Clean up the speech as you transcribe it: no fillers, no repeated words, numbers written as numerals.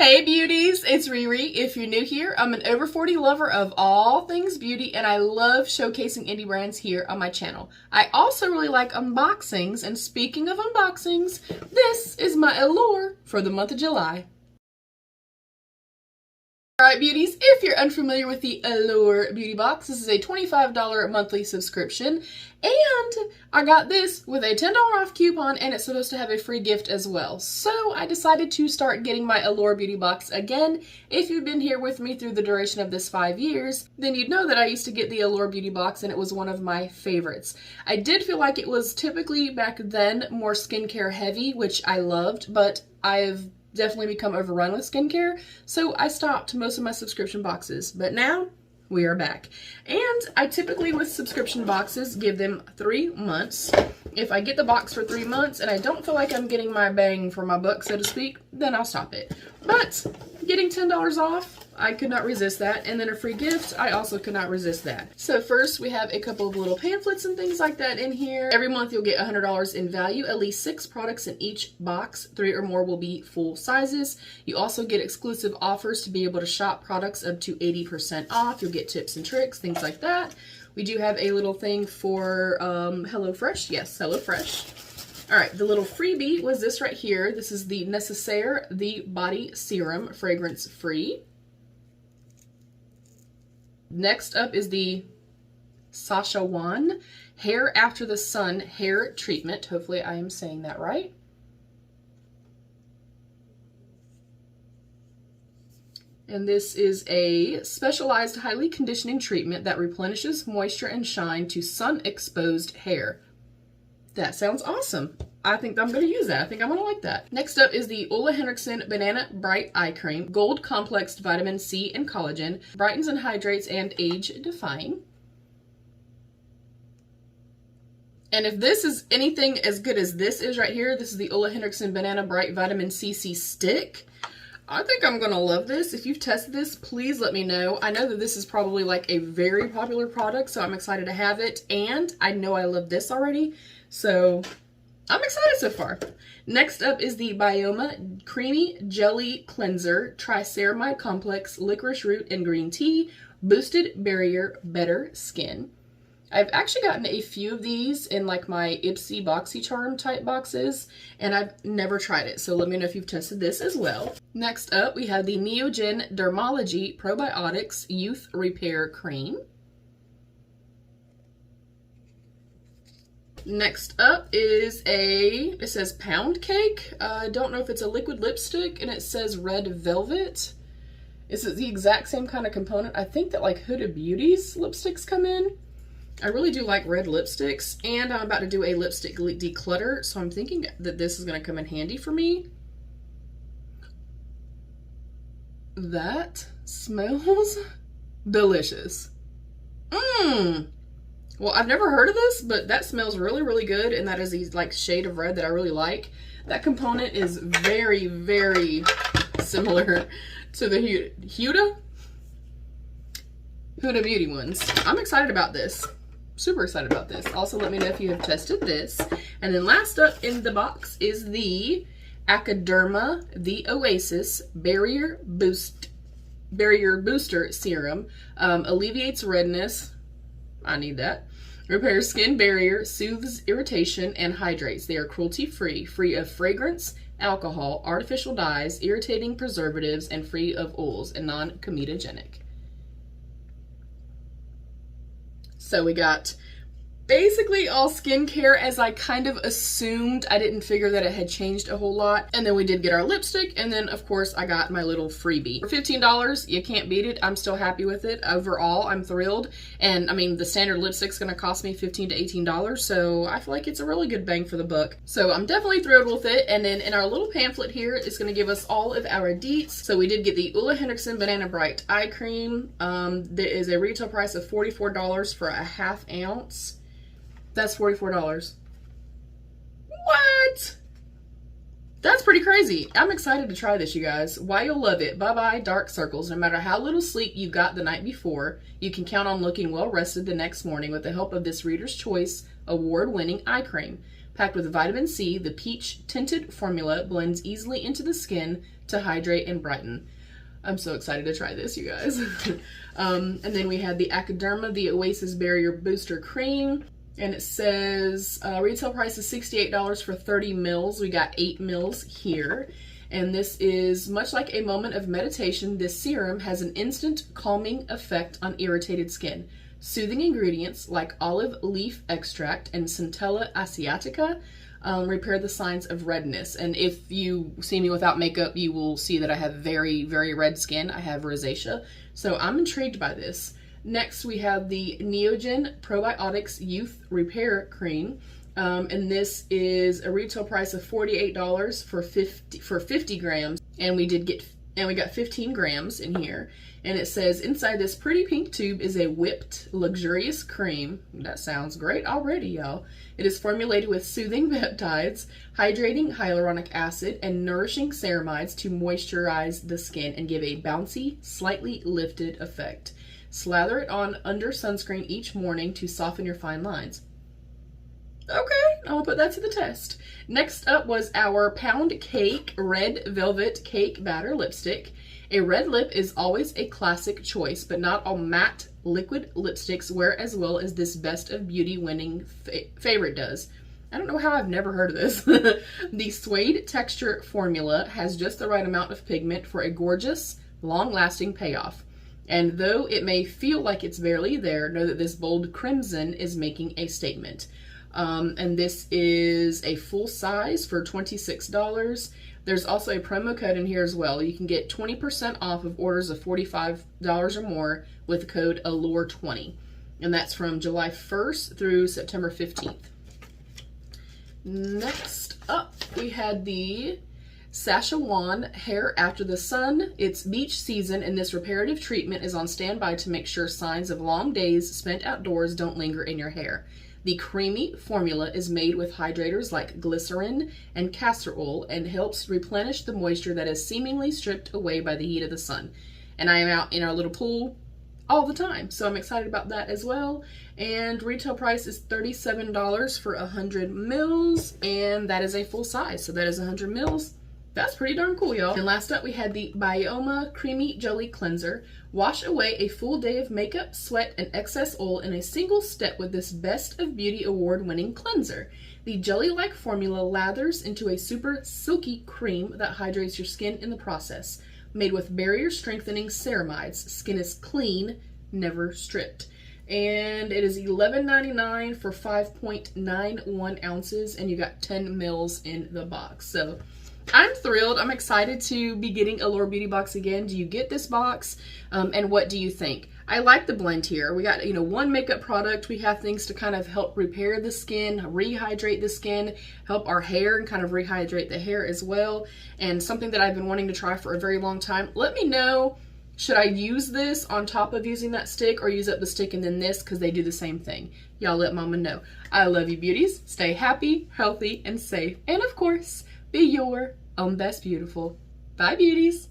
Hey beauties, it's Riri. If you're new here, I'm an over 40 lover of all things beauty and I love showcasing indie brands here on my channel. I also really like unboxings, and speaking of unboxings, this is my Allure for the month of July. Alright beauties, if you're unfamiliar with the Allure beauty box, this is a $25 monthly subscription, and I got this with a $10 off coupon, and it's supposed to have a free gift as well. So I decided to start getting my Allure beauty box again. If you've been here with me through the duration of this 5 years, then you'd know that I used to get the Allure beauty box and it was one of my favorites. I did feel like it was typically back then more skincare heavy, which I loved, but I've definitely become overrun with skincare, so I stopped most of my subscription boxes, but now we are back. And I typically, with subscription boxes, give them 3 months. If I get the box for 3 months and I don't feel like I'm getting my bang for my buck, so to speak, then I'll stop it. But getting $10 off, I could not resist that, and then a free gift, I also could not resist that. So first, we have a couple of little pamphlets and things like that in here. Every month you'll get $100 in value, at least 6 products in each box. 3 or more will be full sizes. You also get exclusive offers to be able to shop products up to 80% off. You'll get tips and tricks, things like that. We do have a little thing for HelloFresh. Yes, HelloFresh. All right, the little freebie was this right here. This is the Necessaire The Body Serum, fragrance free. Next up is the Sachajuan Hair After the Sun Hair Treatment. Hopefully I am saying that right. And this is a specialized highly conditioning treatment that replenishes moisture and shine to sun-exposed hair. That sounds awesome. I think I'm going to use that. I think I'm going to like that. Next up is the Ole Henriksen Banana Bright Eye Cream. Gold complexed vitamin C and collagen. Brightens and hydrates and age-defying. And if this is anything as good as this is right here, this is the Ole Henriksen Banana Bright Vitamin CC Stick. I think I'm going to love this. If you've tested this, please let me know. I know that this is probably like a very popular product, so I'm excited to have it. And I know I love this already, so I'm excited so far. Next up is the Bioma Creamy Jelly Cleanser Triceramide Complex Licorice Root and Green Tea Boosted Barrier Better Skin. I've actually gotten a few of these in like my Ipsy BoxyCharm type boxes, and I've never tried it, so let me know if you've tested this as well. Next up, we have the Neogen Dermalogy Probiotics Youth Repair Cream. Next up is it says Pound Cake. I don't know if it's a liquid lipstick, and it says Red Velvet. Is it the exact same kind of component? I think that like Huda Beauty's lipsticks come in. I really do like red lipsticks, and I'm about to do a lipstick declutter, so I'm thinking that this is going to come in handy for me. That smells delicious. Well, I've never heard of this, but that smells really, really good, and that is the like shade of red that I really like. That component is very, very similar to the Huda Beauty ones. I'm excited about this. Super excited about this. Also, let me know if you have tested this. And then last up in the box is the Acaderma The Oasis Barrier Booster Serum. Alleviates redness. I need that. Repairs skin barrier, soothes irritation, and hydrates. They are cruelty-free, free of fragrance, alcohol, artificial dyes, irritating preservatives, and free of oils, and non-comedogenic. So we got basically all skincare, as I kind of assumed. I didn't figure that it had changed a whole lot. And then we did get our lipstick, and then of course I got my little freebie. For $15, you can't beat it. I'm still happy with it. Overall, I'm thrilled. And I mean, the standard lipstick's gonna cost me $15 to $18, so I feel like it's a really good bang for the buck. So I'm definitely thrilled with it. And then in our little pamphlet here, it's gonna give us all of our deets. So we did get the Ole Henriksen Banana Bright Eye Cream. There is a retail price of $44 for a ½ ounce. That's $44. What? That's pretty crazy. I'm excited to try this, you guys. Why you'll love it. Bye-bye dark circles. No matter how little sleep you got the night before, you can count on looking well rested the next morning with the help of this Reader's Choice award-winning eye cream. Packed with vitamin C, the peach tinted formula blends easily into the skin to hydrate and brighten. I'm so excited to try this, you guys. And then we had the Academia, the Oasis Barrier Booster Cream. And it says retail price is $68 for 30 mils. We got 8 mils here. And this is much like a moment of meditation. This serum has an instant calming effect on irritated skin. Soothing ingredients like olive leaf extract and Centella asiatica repair the signs of redness. And if you see me without makeup, you will see that I have very, very red skin. I have rosacea. So I'm intrigued by this. Next, we have the Neogen Probiotics Youth Repair Cream. And this is a retail price of $48 for 50 grams. And we got 15 grams in here. And it says inside this pretty pink tube is a whipped, luxurious cream. That sounds great already, y'all. It is formulated with soothing peptides, hydrating hyaluronic acid, and nourishing ceramides to moisturize the skin and give a bouncy, slightly lifted effect. Slather it on under sunscreen each morning to soften your fine lines. Okay, I'll put that to the test. Next up was our Pound Cake Red Velvet Cake Batter Lipstick. A red lip is always a classic choice, but not all matte liquid lipsticks wear as well as this Best of Beauty winning favorite does. I don't know how I've never heard of this. The suede texture formula has just the right amount of pigment for a gorgeous, long-lasting payoff. And though it may feel like it's barely there, know that this bold crimson is making a statement. And this is a full size for $26. There's also a promo code in here as well. You can get 20% off of orders of $45 or more with the code Allure20. And that's from July 1st through September 15th. Next up, we had the Saskatchewan Hair After the Sun. It's beach season, and this reparative treatment is on standby to make sure signs of long days spent outdoors don't linger in your hair. The creamy formula is made with hydrators like glycerin and castor oil and helps replenish the moisture that is seemingly stripped away by the heat of the sun. And I am out in our little pool all the time, so I'm excited about that as well. And retail price is $37 for 100 mils, and that is a full size, so that is 100 mils. That's pretty darn cool, y'all. And last up, we had the Bioma Creamy Jelly Cleanser. Wash away a full day of makeup, sweat, and excess oil in a single step with this Best of Beauty award-winning cleanser. The jelly-like formula lathers into a super silky cream that hydrates your skin in the process. Made with barrier-strengthening ceramides, skin is clean, never stripped. And it is $11.99 for 5.91 ounces, and you got 10 mils in the box. So I'm thrilled. I'm excited to be getting Allure Beauty Box again. Do you get this box? And what do you think? I like the blend here. We got, one makeup product. We have things to kind of help repair the skin, rehydrate the skin, help our hair and kind of rehydrate the hair as well. And something that I've been wanting to try for a very long time. Let me know, should I use this on top of using that stick or use up the stick and then this, because they do the same thing. Y'all let mama know. I love you, beauties. Stay happy, healthy, and safe. And of course, be your own best beautiful. Bye, beauties.